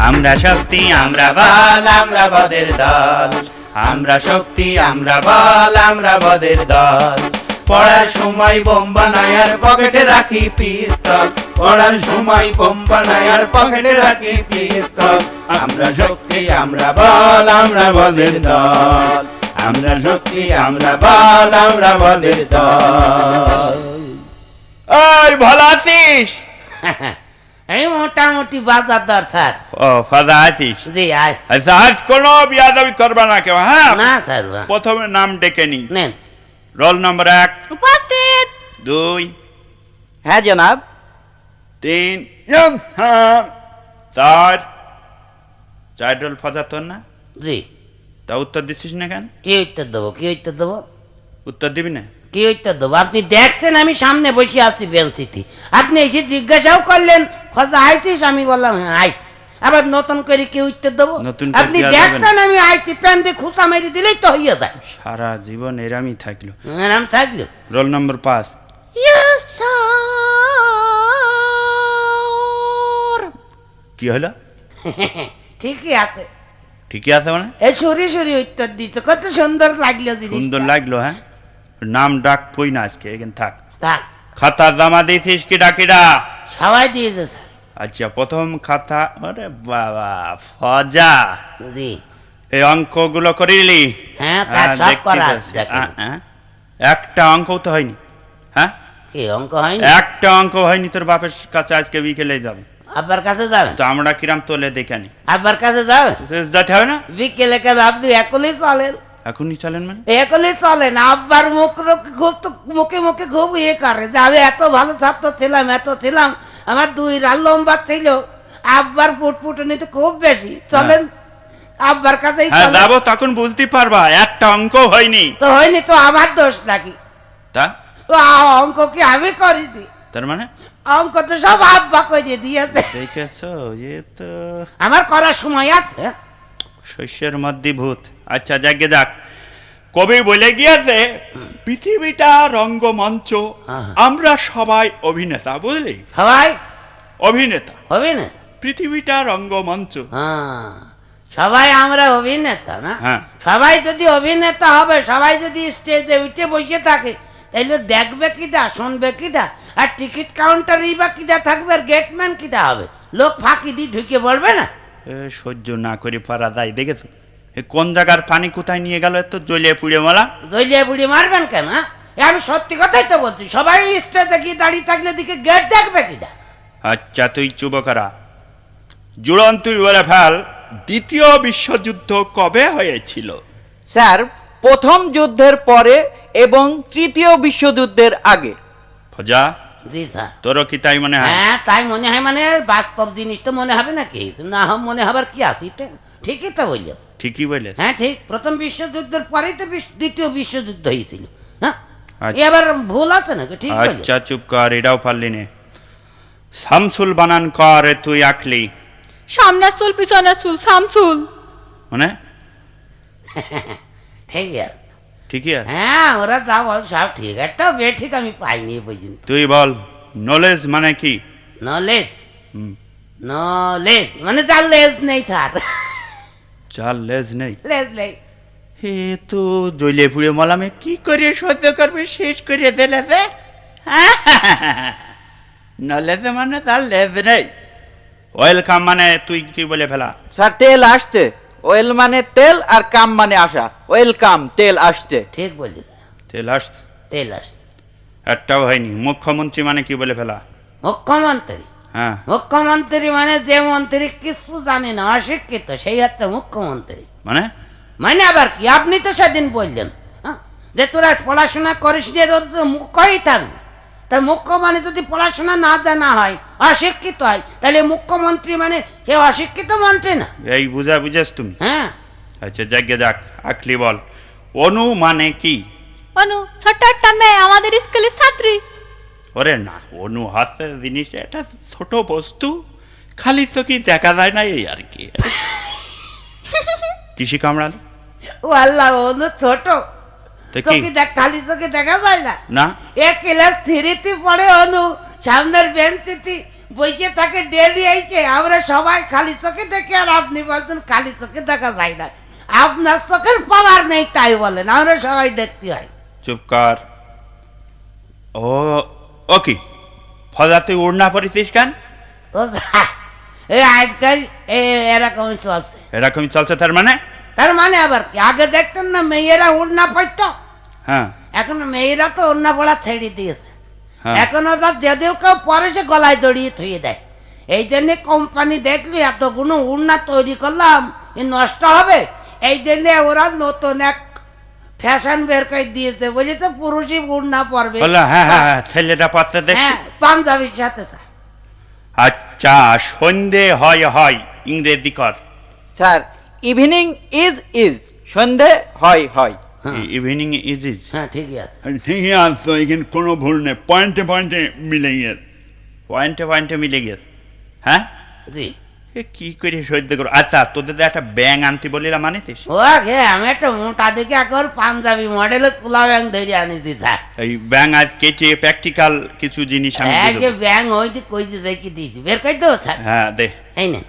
আমরা শক্তি আমরা বল আমরা বদের দল, আমরা শক্তি আমরা বল আমরা বদের দল। পড়ার সময় বোম বানাই আর পকেটে রাখি পিস্তল, পড়ার সময় বোম বানাই আর পকেটে রাখি পিস্তল। আমরা শক্তি আমরা বল আমরা বদের দল, আমরা শক্তি আমরা বল আমরা বদের দল। এই ভালো আছিস? এই মোটামুটি বাজারদার স্যার। ও ফাদা আছিস? জি আয়। আচ্ছা আজ কোনো বিয়াদবি করবা না কেউ, হ্যাঁ? না স্যার। প্রথমে নাম ডেকে নি। নেন। রোল নম্বর 1 উপস্থিত। 2 হ্যাঁ জনাব। 3 হ্যাঁ 4 চার রোল ফাদা তোর না? জি। তা উত্তর দিচ্ছিস না কেন? কি উত্তর দেবো? কি উত্তর দেবো? উত্তর দিবি না? কি উত্তর দেবো? আপনি দেখছেন আমি সামনে বসে আছি বেঞ্চিতে, আপনি এসে জিজ্ঞাসাও করলেন ফজা আইছিস, আমি বললাম হ্যাঁ আইছি। আবার নতুন করে কি উত্তর দেবো? নতুন করে আপনি কি আর দেখছেন আমি আইছি, প্যান দিয়ে খুঁচা মেরে দিলেই তো হইয়া যায়। সারা জীবন এরামই থাকলো। আরাম থাকলো। Roll number 5 yes sir. কি হলো? ঠিকই আছে। ঠিকই আছে মানে? এই সরি সরি উত্তর দিচ্ছ, কত সুন্দর লাগলো জিনিস। সুন্দর লাগলো, হ্যাঁ? নাম ডাক পই না আজকে, এখানে থাক। থাক। খাতা জমা দিয়েছিস কি ডাকিরা? সবাই দিয়েছে স্যার। আচ্ছা প্রথম খাতা, আরে বাবা ফজা, জি। এই অঙ্কগুলো করিলি? হ্যাঁ স্যার সব দেখতে করা পাচ্ছি। আছে। একটা অঙ্কও তো হয়নি, হ্যাঁ? কি অঙ্ক হয়নি? একটা অঙ্ক হয়নি। তোর বাপের কাছে আজকে বিকেলে যাবে। আব্বার কাছে যাবেন? চামড়া কিরাম তোলে দেখে নি। আব্বার কাছে যাবেন? যেতে হবে না? বিকেলে কেন? আপনি এখনই চলেন। এখনই চলেন মানে? এখনই চলেন। আব্বার মুখ খুব তো মুখে মুখে খুব ইয়ে করে যে আমি এত ভালো ছাত্র ছিলাম, এত ছিলাম, আমার 2 রাত লম্বা ছিল। আব্বার ফুটফুটনিতে খুব বেশি। চলেন আব্বার কাছেই হ্যাঁ চলেন। যাবো, তখন বুঝতে পারবা একটা অঙ্ক হয়নি। তো হয়নি তো আমার দোষ নাকি? তা ও অঙ্ক কি আমি করেছি? তার মানে অঙ্ক তো সব আব্বা করে দিয়েছে। দেখেছো, এ তো আমার করার সময় আছে। শস্যের মধ্যে ভূত। আচ্ছা যাকে যাক, কবি বলে গিয়েছে পৃথিবীটা রঙ্গমঞ্চ, হ্যাঁ। আমরা সবাই অভিনেতা। বুঝলি? সবাই অভিনেতা। হবে না? পৃথিবীটা রঙ্গমঞ্চ। হ্যাঁ সবাই আমরা অভিনেতা না? হ্যাঁ। সবাই যদি অভিনেতা হবে, সবাই যদি স্টেজে উঠে বসে থাকে, তাইলে দেখবে কিটা, শুনবে কিটা, আর টিকিট কাউন্টারই বা কিটা থাকবে, আর গেটম্যান কিটা হবে? লোক ফাঁকি দিয়ে ঢুকে পড়বে না? এ সহ্য না করে পারা যায়। দেখেছো এ কোন জায়গার পানি কোথায় নিয়ে গেল? এত জ্বলিয়ে পুড়ে মালা। জলিয়া বুড়ি মারবেন কেন? হ্যাঁ? এ আমি সত্যি কথাই তো বলছি, সবাই স্টেজে গিয়ে দাঁড়িয়ে থাকলে দিকে গেট দেখবে কিটা। আচ্ছা তুই চুপ করা। জুড়ন তুই বলে ফেল, দ্বিতীয় বিশ্বযুদ্ধ কবে হয়েছিল? স্যার প্রথম যুদ্ধের পরে এবং তৃতীয় বিশ্বযুদ্ধের আগে। ফজা জি স্যার। তোরও কি তাই মনে হয়? হ্যাঁ তাই মনে হয়। মানে বাস্তব জিনিস তো মনে হবে নাকি? না মনে হবার কি আছে? ঠিকই তো বললেন। ঠিকই বলে। হ্যাঁ ঠিক, প্রথম বিশ্বযুদ্ধের পরেই তো দ্বিতীয় বিশ্বযুদ্ধ হয়েছিল। হ্যাঁ আচ্ছা। এবার ভুল আছে নাকি? ঠিক বললেন। আচ্ছা চুপ কর, এটাও পারলি নে। শামসুল বানান কর তুই আঁকলি। সামনের চুল পিছনের চুল শামসুল। মানে ঠিক আছে। ঠিকই আছে। হ্যাঁ ওরা যা বল সব ঠিক। একটা বে ঠিক আমি পাইনি এই পর্যন্ত। তুই বল নলেজ মানে কি? নলেজ? হুম, নলেজ মানে যার লেজ নেই স্যার। চার লেজ নেই? লেজ নেই। হে তো জ্বলিয়ে পুড়ে মলামে কি করে সহ্য করবে, শেষ করে দিলে বে। নলেজ মানে তার লেজ নেই। ওয়েলকাম মানে তুই কি বলে ফেলা? স্যার তেল আসতে। ওয়েল মানে তেল আর কাম মানে আসা। ওয়েলকাম তেল আসতে। ঠিক বলি। তেল আসছে? তেল আসছে। একটাও হয়নি। মুখ্যমন্ত্রী মানে কি বলে ফেলা? মুখ্যমন্ত্রী? হ্যাঁ। মুখ্যমন্ত্রী মানে যে মন্ত্রী কিছু জানে না, অশিক্ষিত, সেই হচ্ছে মুখ্যমন্ত্রী। মানে মানে আবার কি? আপনি তো সেদিন বললেন যে তোরা পড়াশোনা করিস নি, তোর তো মুখ্যই থাকবে। তাই মুখ্য মানে যদি পড়াশোনা না জানা হয়, অশিক্ষিত হয়, তাহলে মুখ্যমন্ত্রী মানে সে অশিক্ষিত মন্ত্রী না? এই বুঝেছ তুমি? হ্যাঁ। আচ্ছা যাকে যাক, আঁকলি বল অনু মানে কি? অনু ছোট্ট একটা মেয়ে, আমাদের স্কুলের ছাত্রী। ওরে না, অনু হচ্ছে জিনিস এটা ছোট বস্তু, খালি চোখে দেখা যায় না, এই আর কি। কৃষি কামড়াল ও আল্লাহ, অনু ছোট তো কি? চোখে খালি চোখে দেখা যায় না? না এ ক্লাস 3 পড়ে অনু, সামনের বেঞ্চিতে বসে থাকে ডেলি এইছে, আমরা সবাই খালি চোখে দেখি, আর আপনি বলছেন খালি চোখে দেখা যায় না। আপনার চোখের পাওয়ার নেই তাই বলেন, আমরা সবাই দেখতে হয়। চুপ কর। ও কি ফজা, তুই উড়না পরিছিস কেন? তো এই আজকাল এরকমই চলছে। এরকমই চলছে তার মানে? তার মানে আবার কি, আগে দেখতেন না মেয়েরা উড়না পড়তো, হ্যাঁ এখন মেয়েরা তো উড়না পড়া ছেড়ে দিয়েছে। হ্যাঁ। এখন ওদের যদিও কেউ পরে সে গলায় জড়িয়ে থুয়ে দেয়। এই জন্য কোম্পানি দেখলি এতগুলো উড়না তৈরি করলাম, এ নষ্ট হবে, এই জন্য ওরা নতুন এক ফ্যাশন বের করে দিয়েছে, বুঝলি তো, পুরুষই উড়না পরবে। বলো, হ্যাঁ হ্যাঁ হ্যাঁ, ছেলেরা পড়তে দেখছি। হ্যাঁ, পাঞ্জাবির সাথে স্যার। আচ্ছা, সন্ধে হয় হয় ইংরেজি কর। স্যার, ইভিনিং ইজ সন্ধে হয় হয়। হ্যাঁ। ইভিনিং ইজ হ্যাঁ ঠিকই আছে। ঠিকই আসতো, এখানে কোনো ভুল নেই, পয়েন্টে পয়েন্টে মিলে গিয়েছে। পয়েন্টে পয়েন্টে মিলে গেছে। হ্যাঁ, জি। এ কি করে সহ্য করো? আচ্ছা, তোদের তো একটা ব্যাং আনতে বলিলাম, আনিতিস? ও গে, আমি একটা মোটা দিকে একবার পাঞ্জাবি মডেলের পোলা ব্যাং ধরে আনি দিতা। এই ব্যাং আজ কেটে প্র্যাকটিক্যাল কিছু জিনিস আমি দিয়ে যে দেবো। ব্যাং ওই যে কই যে রেখে দিয়েছি, বের করে দেবো স্যার। হ্যাঁ দে। এই নেন,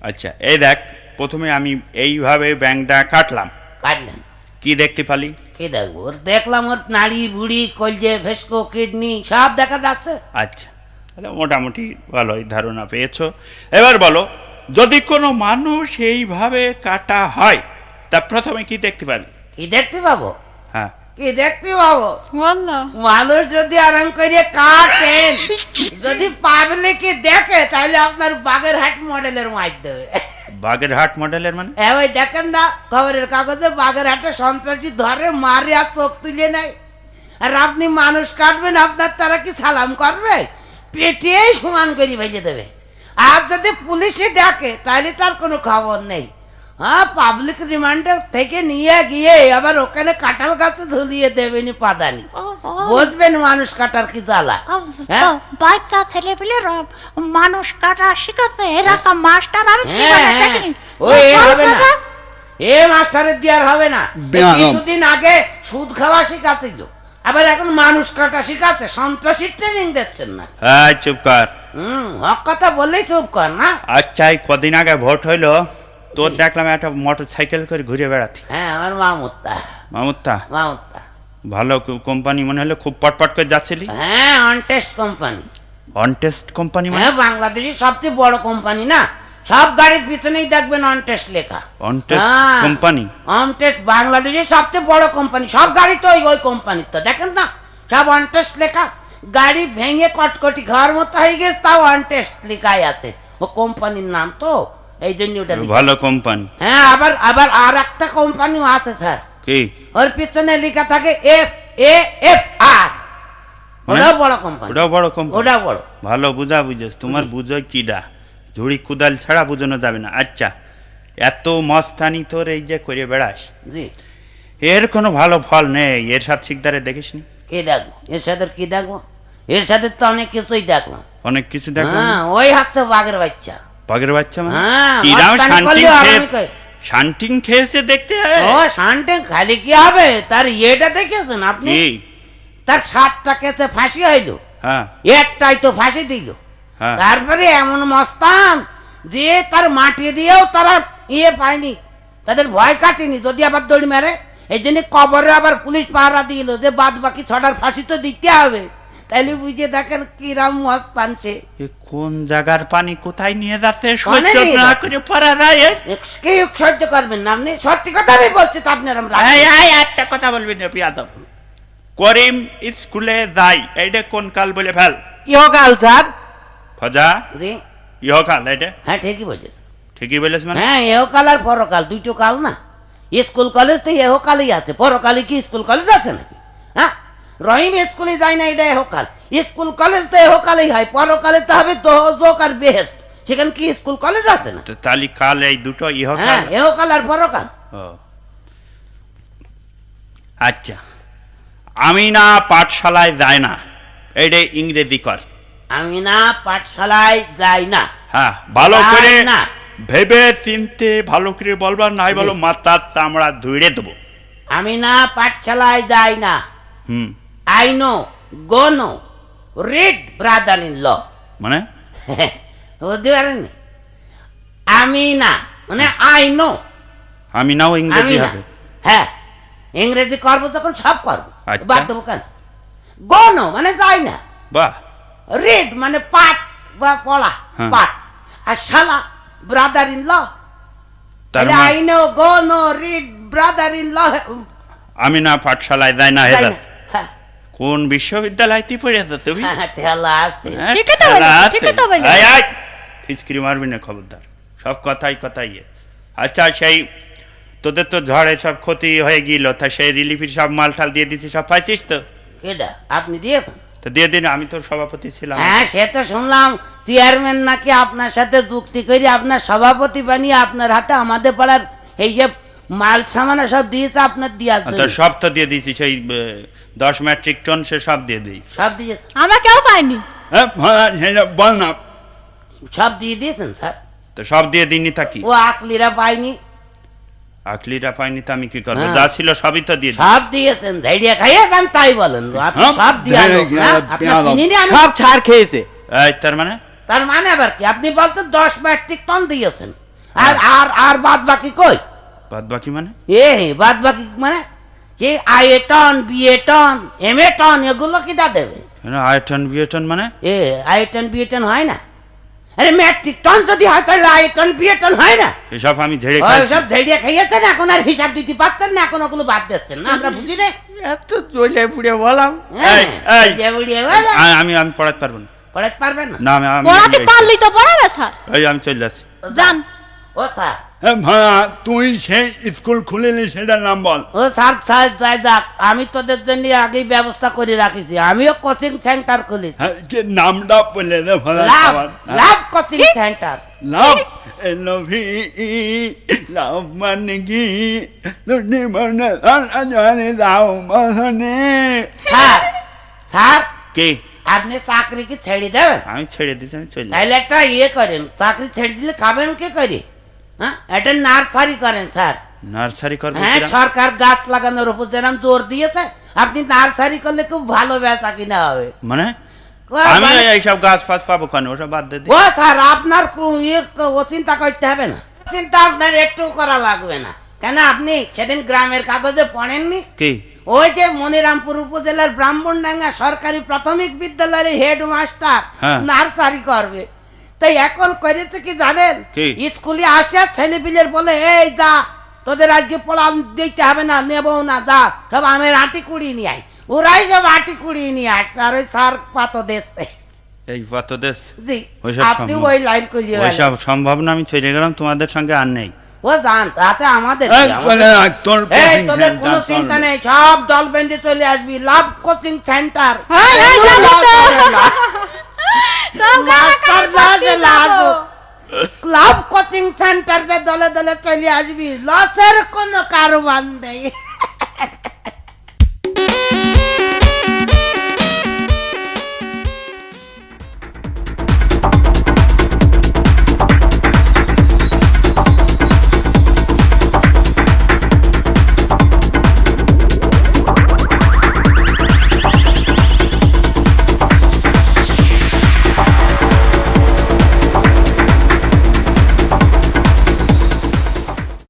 আচ্ছা, এই দেখ, প্রথমে আমি এইভাবে ব্যাংটা কাটলাম, কাটলেন। কি দেখতে পালি? কি দেখবো? ওর দেখলাম ওর নাড়ি বুড়ি কলজে ভেস্কো কিডনি সব দেখা যাচ্ছে। আচ্ছা, তাহলে মোটামুটি ভালোই ধারণা পেয়েছো। এবার বলো, যদি কোনো মানুষ এইভাবে কাটা হয় তা প্রথমে কি দেখতে পাবি? কি দেখতে পাবো? হ্যাঁ, কি দেখতে পাবো? বললো মানুষ যদি আরাম করে কাটেন, যদি পাবলিকে দেখে, তাহলে আপনার বাগেরহাট মডেলের মাইর দেবে। বাগেরহাট মডেলের মানে? হ্যাঁ, ওই দেখেন না খবরের কাগজে বাগেরহাটে সন্ত্রাসী ধরে মারে আর চোখ তুলে নেয়, আর আপনি মানুষ কাটবেন, আপনার তারা কি সালাম করবে? পেটেই সমান করে ভেজে দেবে। আর যদি পুলিশে দেখে, তাহলে তার কোনো খবর নেই। হ্যাঁ, পাবলিক রিমান্ডে থেকে নিয়ে গিয়ে আবার ওখানে কাঁঠাল গাছে ঝুলিয়ে দেবেনি পাদানি। বুঝবেন মানুষ কাটার কি জ্বালা। হ্যাঁ? বাচ্চা ছেলে পেলে মানুষ কাটা শিখাতে এরকম মাস্টার আর হ্যাঁ, হ্যাঁ। ওই এ হবে না, এ মাস্টারের দেওয়ার হবে না। বেয়াদব। কিছুদিন আগে সুদ খাওয়া শিখাছিল, আবার এখন মানুষ কাটা শিখাচ্ছে। সন্ত্রাসীর ট্রেনিং দিচ্ছেন না। হ্যাঁ, চুপ কর। হক কথা বললেই চুপ কর না। আচ্ছা, এই কদিন আগে ভোট হইলো, তোর দেখলাম একটা মোটর সাইকেল করে ঘুরে বেড়াতি। হ্যাঁ, আমার মামুত্তা। মামুত্তা, মামুত্তা। ভালো কোম্পানি মনে হলো, খুব পটপট করে যাচ্ছিলি। হ্যাঁ, অনটেস্ট কোম্পানি। অনটেস্ট কোম্পানি মানে? হ্যাঁ, বাংলাদেশের সবচেয়ে বড় কোম্পানি না, সব গাড়ির পিছনেই দেখবেন অনটেস্ট লেখা। অনটেস্ট হ্যাঁ, কোম্পানি? অনটেস্ট বাংলাদেশের সবচেয়ে বড় কোম্পানি, সব গাড়ি তো ওই কোম্পানির, তো দেখেন না সব অনটেস্ট লেখা। গাড়ি ভেঙে কটকটি খাওয়ার মতো হয়ে গেছে, তাও অনটেস্ট লেখাই আছে। ও কোম্পানির নাম তো, এই জন্য ওটা লেখা। ভালো কোম্পানি। হ্যাঁ, আবার আবার আর একটা কোম্পানিও আছে স্যার, কি? ওর পিছনে লেখা থাকে FAFR। ওটাও বড় কোম্পানি। ওটাও বড় কোম্পানি? ওটা বড়। ভালো বুঝা বুঝেছ, তোমার বুঝো কিডা, ঝুড়ি কুদাল ছাড়া বুঝানো যাবে না। আচ্ছা, এত মস্তানি তোর এই যে করে বেড়াস, জি। এর কোনো ভালো ফল নেই। এর সাথে শিকদারে দেখিসনি? কি দেখবো এর সাথে? কি দেখবো এর সাথে? তো অনেক কিছুই দেখলাম। অনেক কিছু দেখলাম। হ্যাঁ, ওই হচ্ছে বাঘের বাচ্চা। বাঘের বাচ্চা মানে? হ্যাঁ, কিরাম মস্তানি শান্তিং করলেও খেয়ে, আরামি করে। শান্তিং খেয়েছে দেখতে হয়। ও শান্তি খালি কি হবে, তার ইয়েটা দেখেছেন আপনি? কি? তার 7টা কেসে ফাঁসি হইলো, হ্যাঁ একটাই তো ফাঁসি দিল। হ্যাঁ। তারপরে এমন মস্তান যে তার মাটি দিয়েও তারা পায়নি, তাদের ভয় কাটেনি যদি আবার দড়ি মেরে। এই জন্য কবরে আবার পুলিশ পাহারা দিল যে বাদ বাকি 6টার ফাঁসি তো দিতে হবে। তাইলে বুঝে দেখেন কিরাম মস্তান সে। এ কোন জায়গার পানি কোথায় নিয়ে যাচ্ছে কোনে সহ্য নিয়ে না যাচ্ছে? করে পারা যায় এর? কি সহ্য করবেন না আপনি? সত্যি কথা আমি বলছি তো আপনার। একটা কথা বলবি না পিয়াদব। করিম স্কুলে যাই, এইটা কোন কাল বলে ফেল। ইহকাল স্যার। ফজা, জি, ইহকাল এটা? হ্যাঁ ঠিকই বলেছ। ঠিকই বলেছ মানে? হ্যাঁ, এহকাল আর পরকাল দুটো কাল না। স্কুল কলেজ তো এহকালই আছে, পরকালে কি স্কুল কলেজ আছে নাকি? হ্যাঁ, রহিম স্কুলে যায় না, এটা এহকাল। স্কুল কলেজ তো এহকালেই হয়, পরকালে তো হবে দোজক আর বেহেশত। সেখানে কি স্কুল কলেজ আছে না? তো তালি কাল এই দুটো ইহকাল? হ্যাঁ, এহকাল আর পরকাল। ও আচ্ছা, আমি না পাঠশালায় যায় না, এইটা ইংরেজি কর। আমি না পাঠশালায় যাই না। হ্যাঁ, ভালো যাই করে না। ভেবে চিনতে ভালো করে বলবার, নাই বলো মাথার চামড়া ধুইড়ে দেবো। আমি না পাঠশালায় যাই না। হুম, I know, go no, read brother in law. মানে? বুঝতে পারেননি? আমি না মানে আই নো, আমি নাও আমি ইংরেজি না। হবে। হ্যাঁ, ইংরেজি করবো তখন সব করবো, আচ্ছা। বাদ দেবো কেন? গনো মানে যাই না, বাহ, রিড মানে পাঠ বা পড়া, হ্যাঁ। পাঠ। আর শালা ব্রাদার ইন ল, তার I no go no read brother in law, আমি না পাঠশালায় যাই না যাই হেদার। না। হ্যাঁ, কোন বিশ্ববিদ্যালয়তে পড়েছো তুমি? হ্যাঁ, ঠেলা আছে। হ্যাঁ, ঠিকই তো খেলা বলেছে, আছে। ঠিকই তো বলেছে। এই, এই, ফিচকিরি মারবি না, খবরদার। সব কথাই কথাই ইয়ে। আচ্ছা, সেই তোদের তো ঝড়ে সব ক্ষতি হয়ে গেল, তা সেই রিলিফের সব মালটাল দিয়ে দিচ্ছি, সব পাইছিস তো? কেডা আপনি দিয়েছেন? তো দিয়ে দিন, আমি তোর সভাপতি ছিলাম। হ্যাঁ, সে তো শুনলাম চেয়ারম্যান নাকি আপনার সাথে যুক্তি করে আপনার সভাপতি বানিয়ে আপনার হাতে আমাদের পাড়ার এই যে মাল সামানা সব দিয়েছে আপনার দিয়ার তো সব তো দিয়ে দিয়েছি, সেই 10 মেট্রিক টন সে সব দিয়ে দিই। সব দিয়েছে, আমরা কেউ পাইনি। সেটা বল না। সব দিয়ে দিয়েছেন স্যার? তো সব দিয়ে দিননি থাকি, ও আকলিরা পাইনি? আকলিরা পাইনি তো আমি কি করবো? হ্যাঁ। যা ছিল সবই তো দিয়ে দিই। সব দিয়েছেন, ঝাইড়িয়া খাইয়ে যান তাই বলেন, আপনি হ্যাঁ, সব দিয়া ঝাইড়িয়া লোক না? খাইয়ে আপনার পেয়ালাম। চিনি না আমি? সব ছাড় খেয়েছে। এই, তার মানে তার মানে আবার কি? আপনি বলতেন 10 মেট্রিক টন দিয়েছেন, আর আর আর বাদ বাকি কই? বাদ বাকি মানে? বাদ বাকি মানে কি? আইএ টন, বিএ টন, এমএ টন, এগুলো কি দা দেবে? আয়টন বিয়টন মানে? আইএ টন বিএ টন হয় না? আরে মেট্রিক টন যদি হয় তাহলে আইএ টন বিএ টন হয় না? এসব আমি ঝেড়ে ওই খাইছি। সব ঝেড়িয়ে খাইয়েছেন, এখন আর হিসাব দিতে পারতেন না, এখন ওগুলো বাদ দিচ্ছেন না, আমরা বুঝি না। এত জ্বলে পুড়ে বললাম। এই, এই। বুড়িয়ে বলে আমি আমি পড়াতে পারবো না। পড়াতে পারবেন না? না, আমি পড়াতে পারলি তো পড়াবে স্যার। এই, আমি চলে যাচ্ছি। যান। ও স্যার, তুই সেই স্কুল খুলিলি সেটার নাম বল। ও স্যার, স্যার যাই যাক, আমি তোদের জন্য আগেই ব্যবস্থা করে রাখিছি, আমিও কোচিং সেন্টার খুলেছি। হ্যাঁ, কি নামটা বললে রে ভাড়া লাভ খাবার? লাভ কোচিং সেন্টার। লাভ, LV, লাভ মানে কি? তুমি মনে জানে দাও মনে। স্যার, স্যার কি? আপনি চাকরি কি ছেড়ে দেবেন? আমি ছেড়ে দিচ্ছি, আমি চলে যাচ্ছি। তাহলে একটা ইয়ে করেন, চাকরি ছেড়ে দিলে খাবেন কি করে? হ্যাঁ, একটা নার্সারি করেন স্যার। নার্সারি করবো হ্যাঁ, কিরাম? সরকার গাছ লাগানোর উপর যেরকম জোর দিয়েছে, আপনি নার্সারি করলে খুব ভালো বেচা কিনা হবে। মানে ও, আমি মানে- এইসব গাছ ফাছ পাবো কেন? ওসব বাদ দিয়ে দিই। ও স্যার, আপনার ও চিন্তা করতে হবে না, চিন্তা আপনার একটু করা লাগবে না। কেন আপনি সেদিন গ্রামের কাগজে পড়েননি? কি? ওই যে মনিরামপুর উপজেলার ব্রাহ্মণডাঙ্গা সরকারি প্রাথমিক বিদ্যালয়ের হেডমাস্টার হ্যাঁ। নার্সারি করবে। তাই এখন করেছে কি জানেন? কি? স্কুলে আসে ছেলেপিলের বলে, এই যা, তোদের আজকে পড়া দিতে হবে না, নেবো না, যা সব আমের আটি কুড়িয়ে নিয়ে আয়। ওরাই সব আটি কুড়িয়ে নিয়ে আসছে, আর ওই সার পাতো দেখছে। এই কত দেশ? জি, ওইসব আপনি সম্ভব। ওই লাইন করিয়ে ওইসব সম্ভব না, আমি চলে গেলাম, তোমাদের সঙ্গে আর নেই। ও জান, তাতে আমাদের এই, কি? চলে আয়, তোর এই, coaching তোদের center কোনো চলবে। চিন্তা নেই, সব দল বেঁধে চলে আসবি, লাভ কোচিং সেন্টার। হ্যাঁ, হ্যাঁ, যাবো তো। মাস্টার লাজে লাজো। ক্লাব কোচিং সেন্টার দলে দলে চলে আসবি, লসের কোনো কারবার নেই।